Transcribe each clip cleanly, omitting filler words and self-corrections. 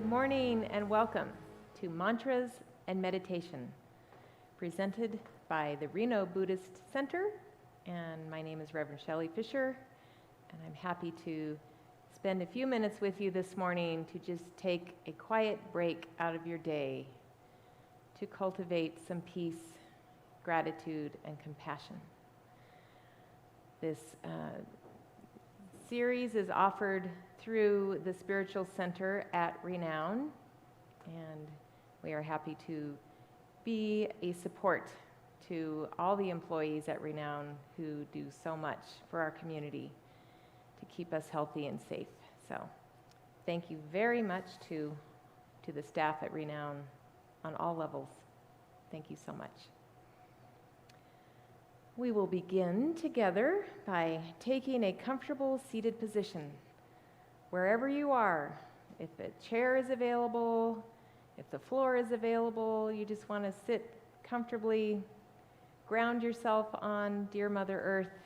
Good morning and welcome to Mantras and Meditation, presented by the Reno Buddhist Center. And my name is Reverend Shelley Fisher, and I'm happy to spend a few minutes with you this morning to just take a quiet break out of your day to cultivate some peace, gratitude, and compassion. This series is offered through the Spiritual Center at Renown, and we are happy to be a support to all the employees at Renown who do so much for our community to keep us healthy and safe. So thank you very much to the staff at Renown on all levels. Thank you so much. We will begin together by taking a comfortable seated position. Wherever you are, if a chair is available, if the floor is available, you just want to sit comfortably, ground yourself on Dear Mother Earth.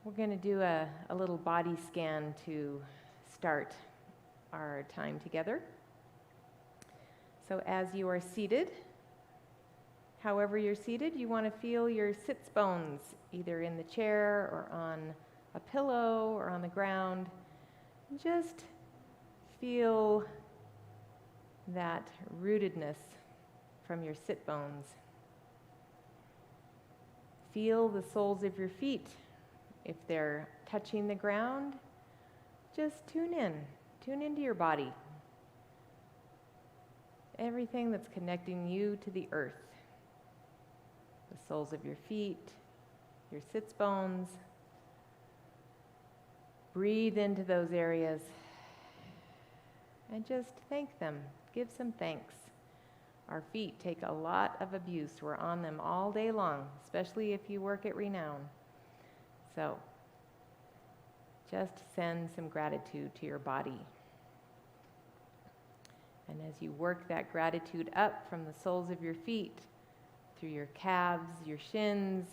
We're going to do a little body scan to start our time together. So as you are seated, however you're seated, you want to feel your sits bones, either in the chair or on a pillow or on the ground. Just feel that rootedness from your sit bones. Feel the soles of your feet. If they're touching the ground, just tune into your body. Everything that's connecting you to the earth. The soles of your feet, your sits bones. Breathe into those areas and just thank them. Give some thanks. Our feet take a lot of abuse. We're on them all day long, especially if you work at Renown. So just send some gratitude to your body. And as you work that gratitude up from the soles of your feet, through your calves, your shins,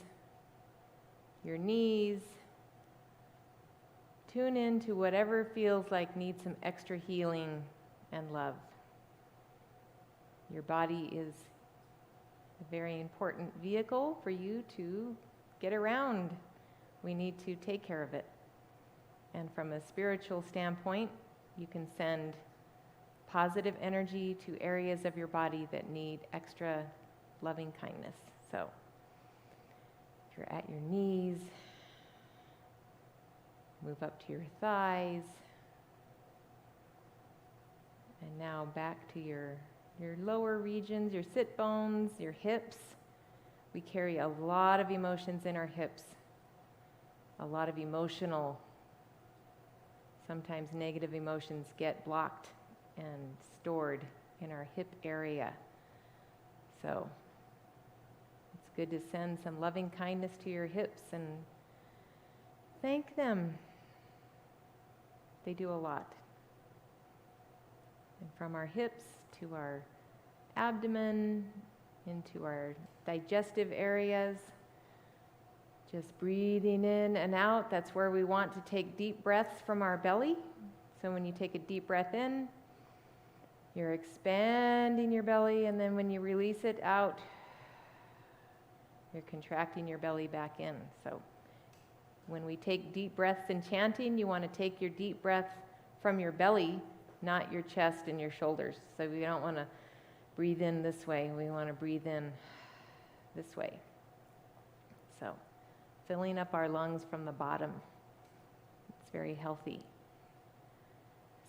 your knees, tune in to whatever feels like needs some extra healing and love. Your body is a very important vehicle for you to get around. We need to take care of it. And from a spiritual standpoint, you can send positive energy to areas of your body that need extra loving kindness. So if you're at your knees, move up to your thighs, and now back to your lower regions, your sit bones, your hips. We carry a lot of emotions in our hips, a lot of emotional, sometimes negative emotions get blocked and stored in our hip area. So it's good to send some loving kindness to your hips and thank them. They do a lot. And from our hips to our abdomen, into our digestive areas, just breathing in and out. That's where we want to take deep breaths from our belly. So when you take a deep breath in, you're expanding your belly, and then when you release it out, you're contracting your belly back in. So when we take deep breaths in chanting, you want to take your deep breath from your belly, not your chest and your shoulders. So we don't want to breathe in this way. We want to breathe in this way. So filling up our lungs from the bottom. It's very healthy.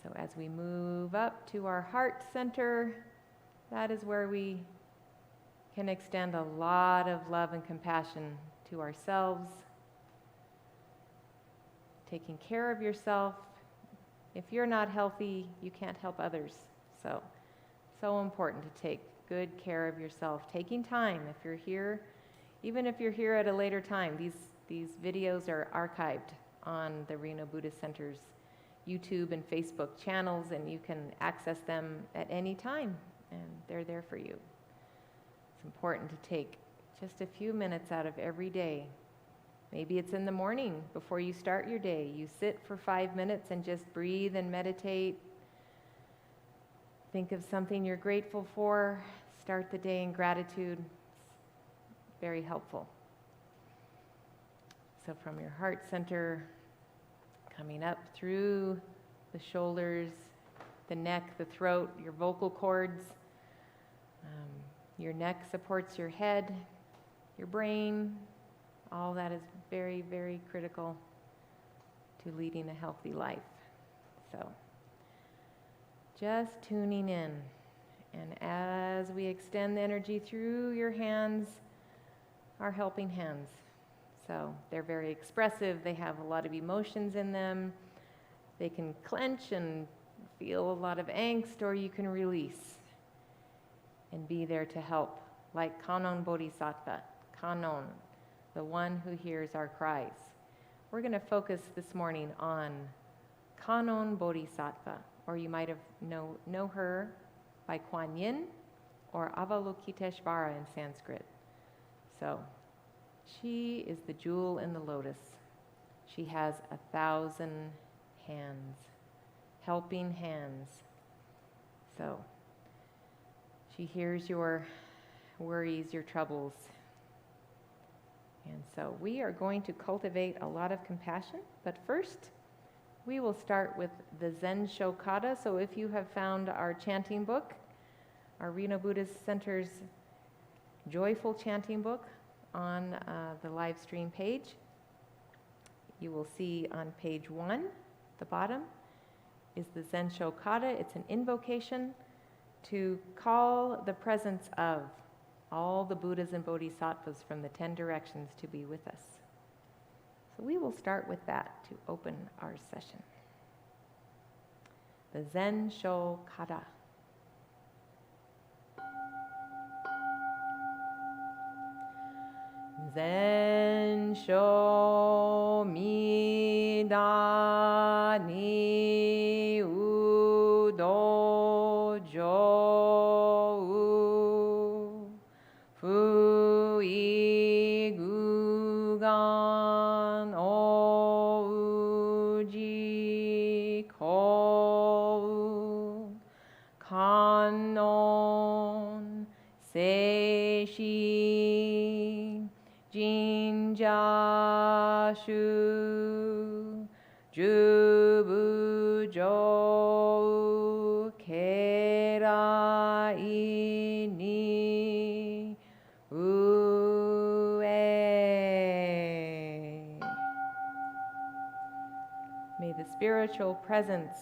So as we move up to our heart center, that is where we can extend a lot of love and compassion to ourselves. Taking care of yourself. If you're not healthy, you can't help others. So important to take good care of yourself. Taking time, if you're here, even if you're here at a later time, these videos are archived on the Reno Buddhist Center's YouTube and Facebook channels, and you can access them at any time, and they're there for you. It's important to take just a few minutes out of every day. Maybe it's in the morning before you start your day. You sit for 5 minutes and just breathe and meditate. Think of something you're grateful for. Start the day in gratitude. It's very helpful. So from your heart center, coming up through the shoulders, the neck, the throat, your vocal cords. Your neck supports your head, your brain. All that is very, very critical to leading a healthy life. So just tuning in. And as we extend the energy through your hands, our helping hands. So they're very expressive. They have a lot of emotions in them. They can clench and feel a lot of angst, or you can release and be there to help, like Kannon Bodhisattva, Kannon, the one who hears our cries. We're going to focus this morning on Kannon Bodhisattva, or you might have know her by Kuan Yin or Avalokiteshvara in Sanskrit. So she is the jewel in the lotus. She has 1,000 hands, helping hands. So she hears your worries, your troubles. And so we are going to cultivate a lot of compassion, but first we will start with the Zen Shokata. So if you have found our chanting book, our Reno Buddhist Center's joyful chanting book on the live stream page, you will see on page 1, the bottom, is the Zen Shokata. It's an invocation to call the presence of all the Buddhas and Bodhisattvas from the 10 directions to be with us. So we will start with that to open our session. The Zen Shokata. Zen sho mi da ni u do jo u fu i gu gan o u ji ko u kanon se shi Jinjashu Jubu Jo Kerai Ni Ue. May the spiritual presence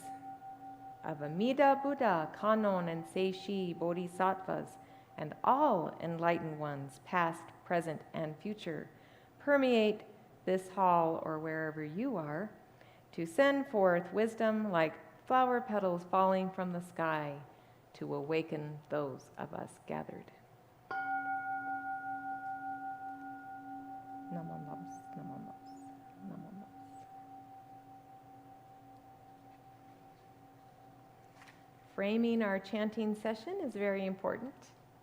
of Amida Buddha, Kannon, and Seishi Bodhisattvas, and all enlightened ones, past, present, and future, permeate this hall or wherever you are to send forth wisdom like flower petals falling from the sky to awaken those of us gathered. Namo Mos, Namo Mos, Namo Mos. Framing our chanting session is very important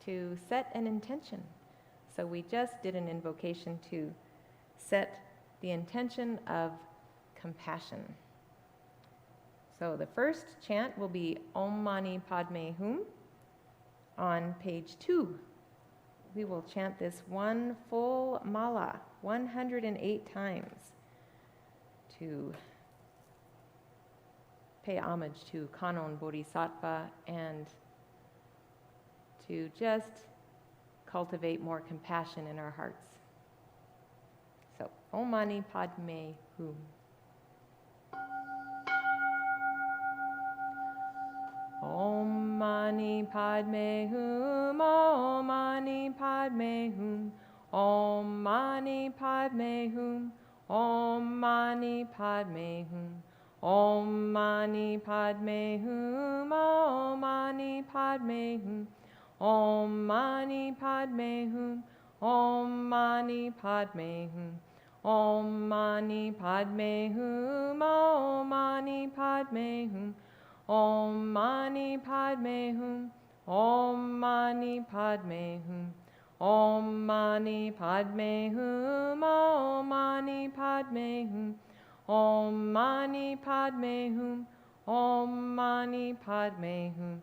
to set an intention. So we just did an invocation to set the intention of compassion. So the first chant will be Om Mani Padme Hum on page 2. We will chant this one full mala 108 times to pay homage to Kannon Bodhisattva and to just cultivate more compassion in our hearts. So, Om Mani Padme Hum. Om Mani Padme Hum, Om Mani Padme Hum, Om Mani Padme Hum, Om Mani Padme Hum, Om Mani Padme Hum, Om Mani Padme Hum, Om Mani Padme Hum, Om Mani Padme Hum, Om Mani Padme Hum, Om Mani Padme Hum, Om Mani Padme Hum, Om Mani Padme Hum, Om Mani Padme Hum, Om Mani Padme Hum, Om Mani Padme Hum, Om Mani Padme Hum,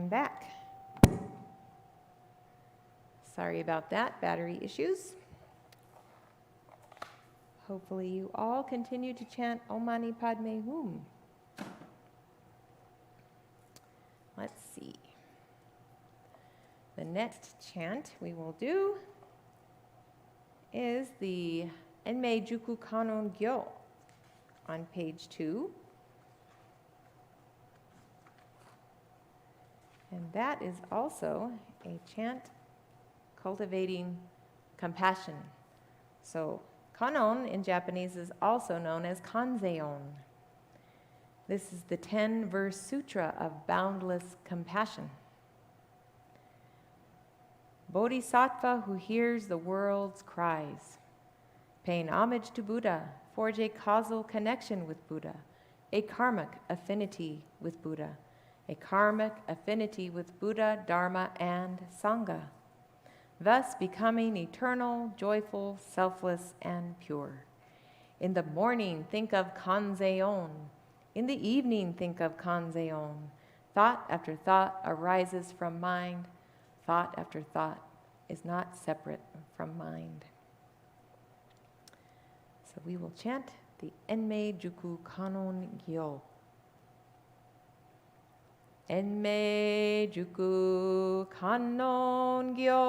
I'm back. Sorry about that, battery issues. Hopefully you all continue to chant Om Mani Padme Hum. Let's see. The next chant we will do is the Enmei Juku Kannon Gyo on page 2. And that is also a chant cultivating compassion. So Kannon in Japanese is also known as Kanzeon. This is the 10-verse sutra of boundless compassion. Bodhisattva who hears the world's cries, paying homage to Buddha, forge a causal connection with Buddha, a karmic affinity with Buddha, a karmic affinity with Buddha, Dharma, and Sangha, thus becoming eternal, joyful, selfless, and pure. In the morning, think of Kanzeon. In the evening, think of Kanzeon. Thought after thought arises from mind. Thought after thought is not separate from mind. So we will chant the Enmei Juku Kannon Gyo. Enmei Juku Kannon Gyo.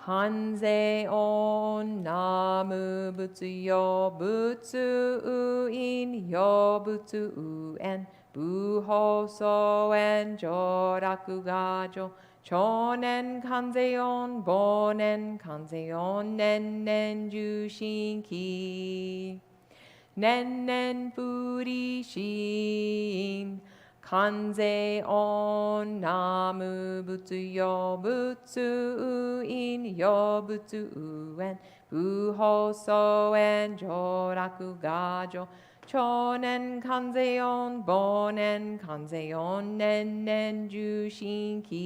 Kanzeon Namu Butsuyo Butsu In Yo Butsu En Buhoso En Joraku Gajo Chonen Kanzeon Bonen Kanzeon Nennen Jushinki Nennen Furishin Kanzeon Namu Butsuyo Butsu In Yo Butsu En Buhoso En Joraku Gajo Chonen Kanzeon Bonen Kanzeon Nennen Jushinki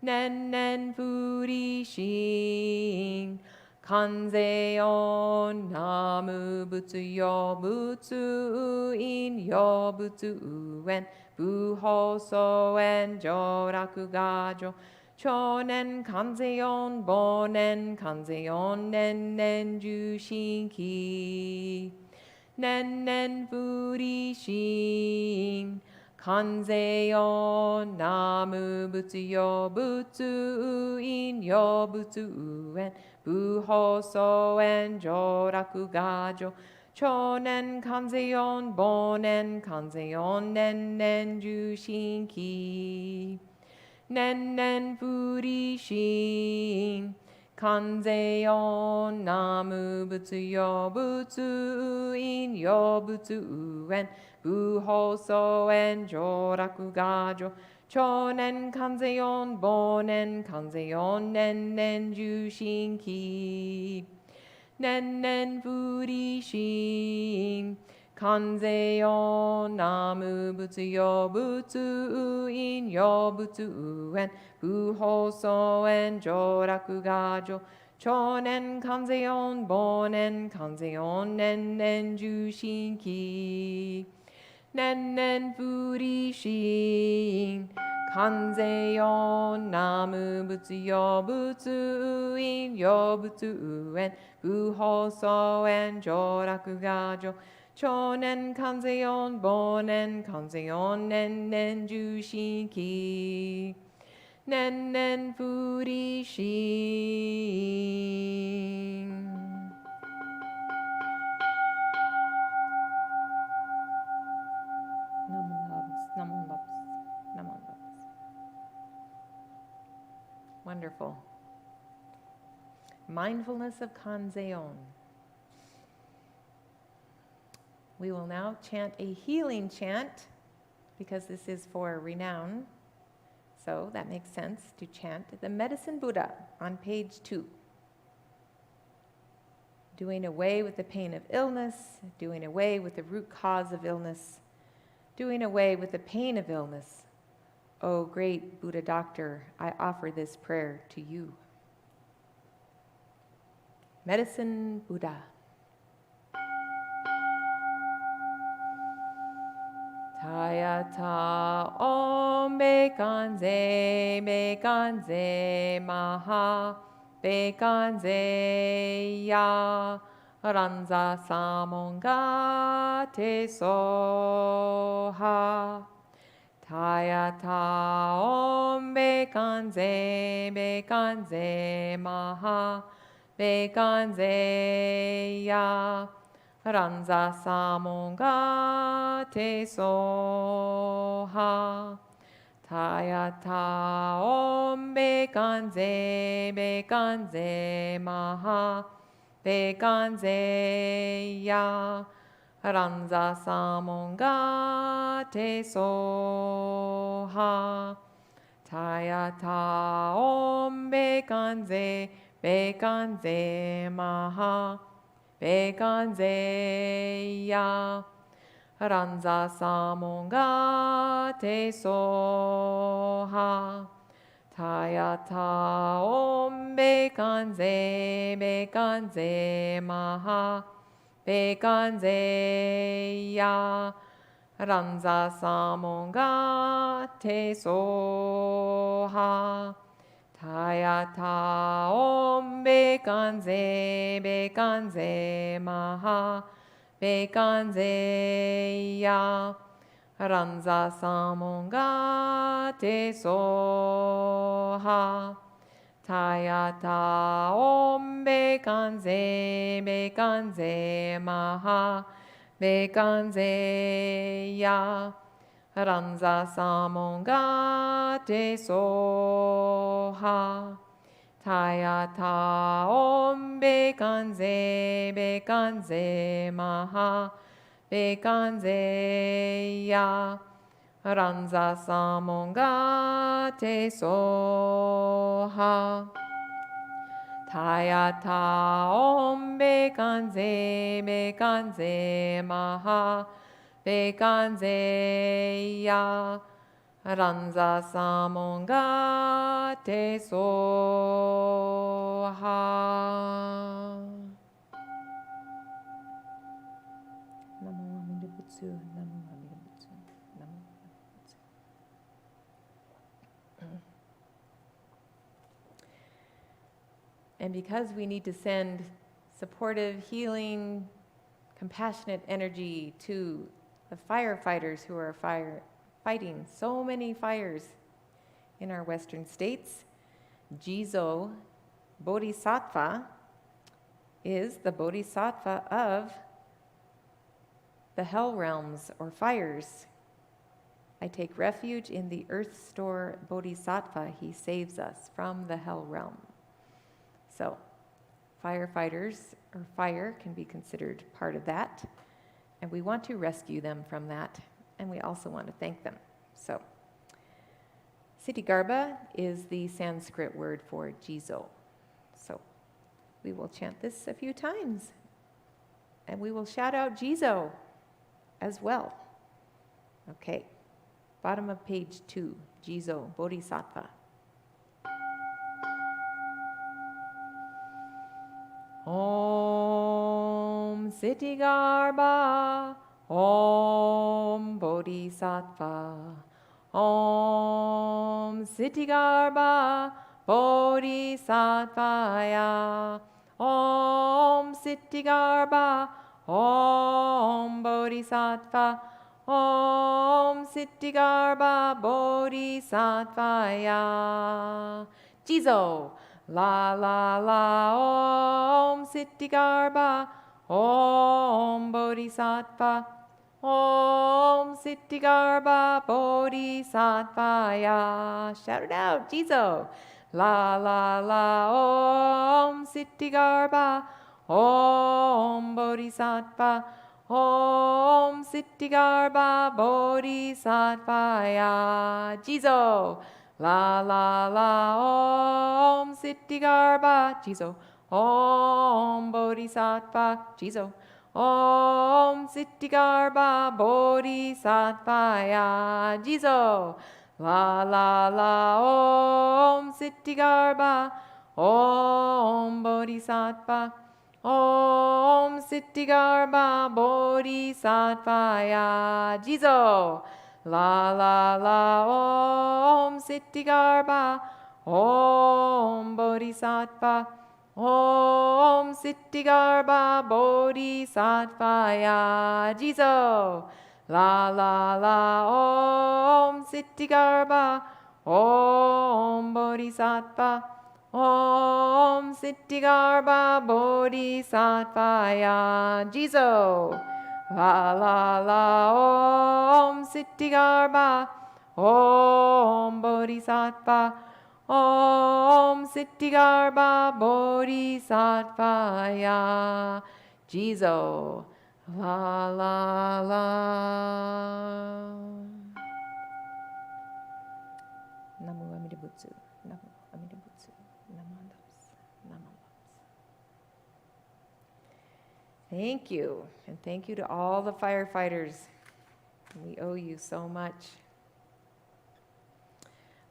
Nennen Furishin Kanzeon Namu Butsuyo Butsu In Yo Butsu En Buhoso En Joraku Gajo Chonen Kanzeon Bonen Kanzeon Nennen Jushinki Nennen Furishin Kanzeon Namu Butsuyo Butsu In Yo Butsu En Buhoso En Joraku Gajo Chonen Kanzeon Bonen Kanzeon Nennen Jushinki Nennen Furishin Kanzeon Namu Butsuyo Butsu In Yo Butsu En Buhoso En Joraku Gajo Chonen Kanzeon Bonen Kanzeon Nennen Jushinki Nennen Furishin Kanzeon Namu Butsuyo Butsu In Yo Butsu En Buhoso En Joraku Gajo Chonen Kanzeon Bonen Kanzeon Nennen Jushinki Nennen Furishin Kanzeon Namu Butsuyo Butsu In Yo Butsu En Buhoso En Joraku Gajo Chonen Kanzeon Bonen Kanzeon Nennen Jushinki Nennen Furishin. Namo Labs, Namo Labs, Namo Labs. Wonderful. Mindfulness of Kanzeon. We will now chant a healing chant because this is for renown. So that makes sense to chant the Medicine Buddha on page 2. Doing away with the pain of illness, doing away with the root cause of illness, doing away with the pain of illness. O great Buddha doctor, I offer this prayer to you. Medicine Buddha. Tayata Om Bekanze Bekanze Maha Bekanze Ya Ranza Samonga Te Soha Tayata Om Bekanze Bekanze Maha Bekanze Ya Ranza Samonga Te Soha Tayata Om Bekanze Bekanze Maha Bekanze Ya Ranza Samonga Te Soha Tayata Om Bekanze Bekanze Maha Bekanze Ya Ranza Samonga Te Soha Tayata Om Bekanze Bekanze Maha Bekanze Ya Ranza Samonga Te Soha Tayata Om Bekanze Bekanze Maha Bekanze Ya Ranza Samonga Te Soha Tayata Om Bekanze Bekanze Maha Bekanze Ya Ranza Samonga Te Soha Tayata Om Bekanze Bekanze Maha Bekanze Ya Ranza Samonga Te Soha Tayata Om Bekanze Bekanze Maha Bekanze Ya Ranza Samonga Te Soha. Namo Amida Butsu, Namo Amida Butsu, Namo Amida Butsu. And because we need to send supportive, healing, compassionate energy to the firefighters who are fighting so many fires in our western states, Jizo Bodhisattva is the Bodhisattva of the hell realms or fires. I take refuge in the earth store Bodhisattva. He saves us from the hell realm. So firefighters or fire can be considered part of that. And we want to rescue them from that. And we also want to thank them. So Siddhigarbha is the Sanskrit word for Jizo. So we will chant this a few times. And we will shout out Jizo as well. Okay. Bottom of page 2, Jizo, Bodhisattva. Om Siddhigarbha, Om Bodhisattva, Om Siddhigarbha, Bodhisattvaya, Om Siddhigarbha, Om Bodhisattva, Om Siddhigarbha, Bodhisattvaya. Jizo. La la la Om Siddhigarbha, Om Bodhisattva, Om Siddhigarbha, Bodhisattvaya. Shout it out, Jizo. La la la Om Siddhigarbha, Om Bodhisattva, Om Siddhigarbha, Bodhisattvaya. Jizo. La la la Om Siddhigarbha, Jizo, Om Bodhisattva, Jizo, Om Siddhigarbha, Bodhisattvaya, Jizo. La la la Om Siddhigarbha, Om Bodhisattva, Om Siddhigarbha, Bodhisattvaya, Jizo. La la la Om Siddhigarbha Om Bodhisattva Om Siddhigarbha Bodhisattvaya Jizo. La la la Om Siddhigarbha Om Bodhisattva Om Siddhigarbha Bodhisattvaya Jizo. La la la Om Siddhigarbha Om Bodhisattva Om Siddhigarbha Bodhisattvaya Jizo. La la la. Namo Amida Butsu. Namo Amida Butsu. Namandams. Namandams. Thank you. And thank you to all the firefighters. We owe you so much.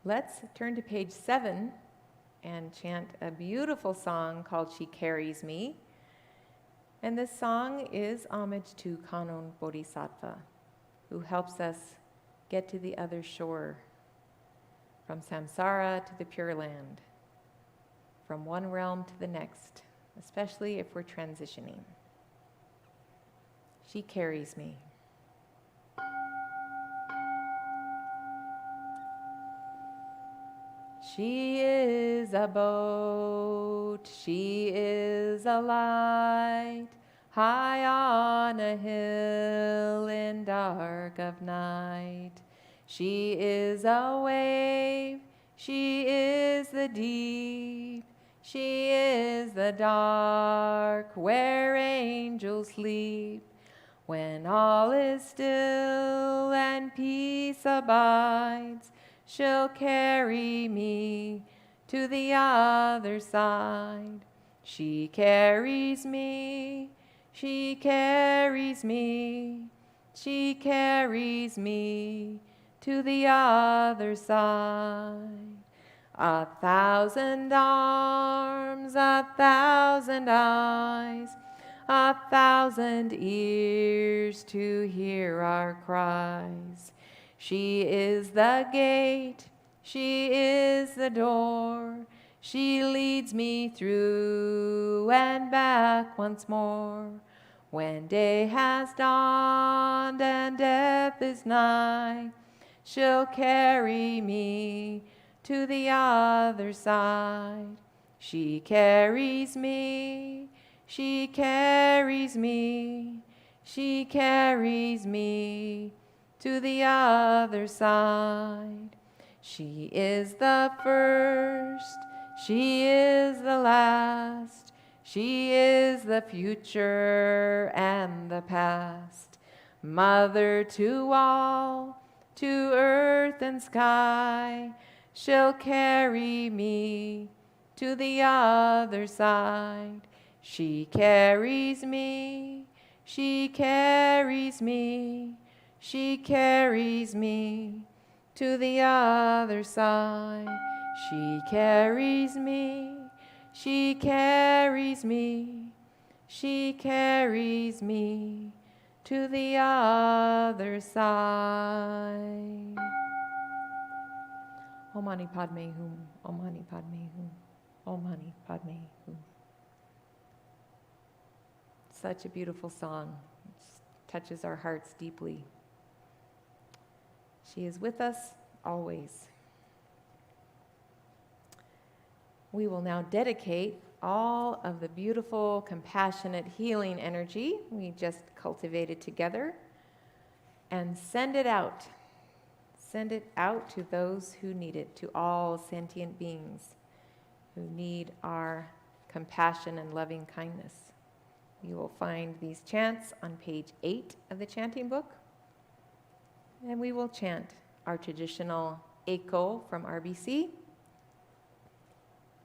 Let's turn to page 7 and chant a beautiful song called She Carries Me. And this song is homage to Kannon Bodhisattva, who helps us get to the other shore, from samsara to the Pure Land, from one realm to the next, especially if we're transitioning. She carries me. She is a boat, she is a light, high on a hill in dark of night. She is a wave, she is the deep, she is the dark where angels sleep. When all is still and peace abides, she'll carry me to the other side. She carries me, she carries me, she carries me to the other side. 1,000 arms, 1,000 eyes, 1,000 ears to hear our cries. She is the gate, she is the door, she leads me through and back once more. When day has dawned and death is nigh, she'll carry me to the other side. She carries me, she carries me, she carries me to the other side. She is the first, she is the last, she is the future and the past. Mother to all, to earth and sky, she'll carry me to the other side. She carries me, she carries me, she carries me to the other side. She carries me, she carries me, she carries me to the other side. Om Mani Padme Hum, Om Mani Padme Hum, Om Mani Padme Hum. Such a beautiful song. It touches our hearts deeply. She is with us always. We will now dedicate all of the beautiful, compassionate, healing energy we just cultivated together and send it out. Send it out to those who need it, to all sentient beings who need our compassion and loving kindness. You will find these chants on page 8 of the chanting book. And we will chant our traditional Eiko from RBC.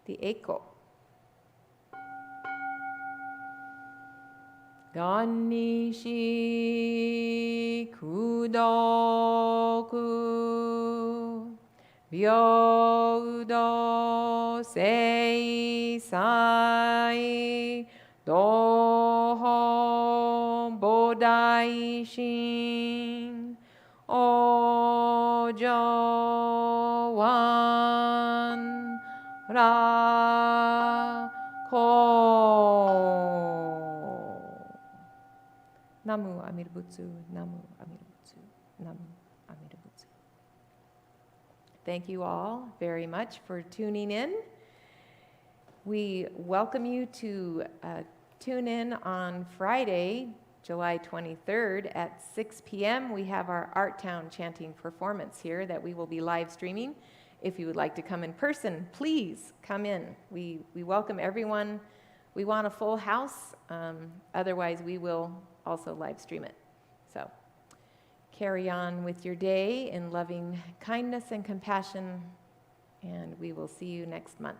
The Eiko. Gannishi kudoku byoudo seisai doho bodai shin o Ra Ko. Namu Amida Butsu, Namu Amida Butsu, Namu Amida Butsu. Thank you all very much for tuning in. We welcome you to tune in on Friday, July 23rd at 6 p.m. We have our Art Town chanting performance here that we will be live streaming. If you would like to come in person, please come in. We welcome everyone. We want a full house. Otherwise, we will also live stream it. So carry on with your day in loving kindness and compassion, and we will see you next month.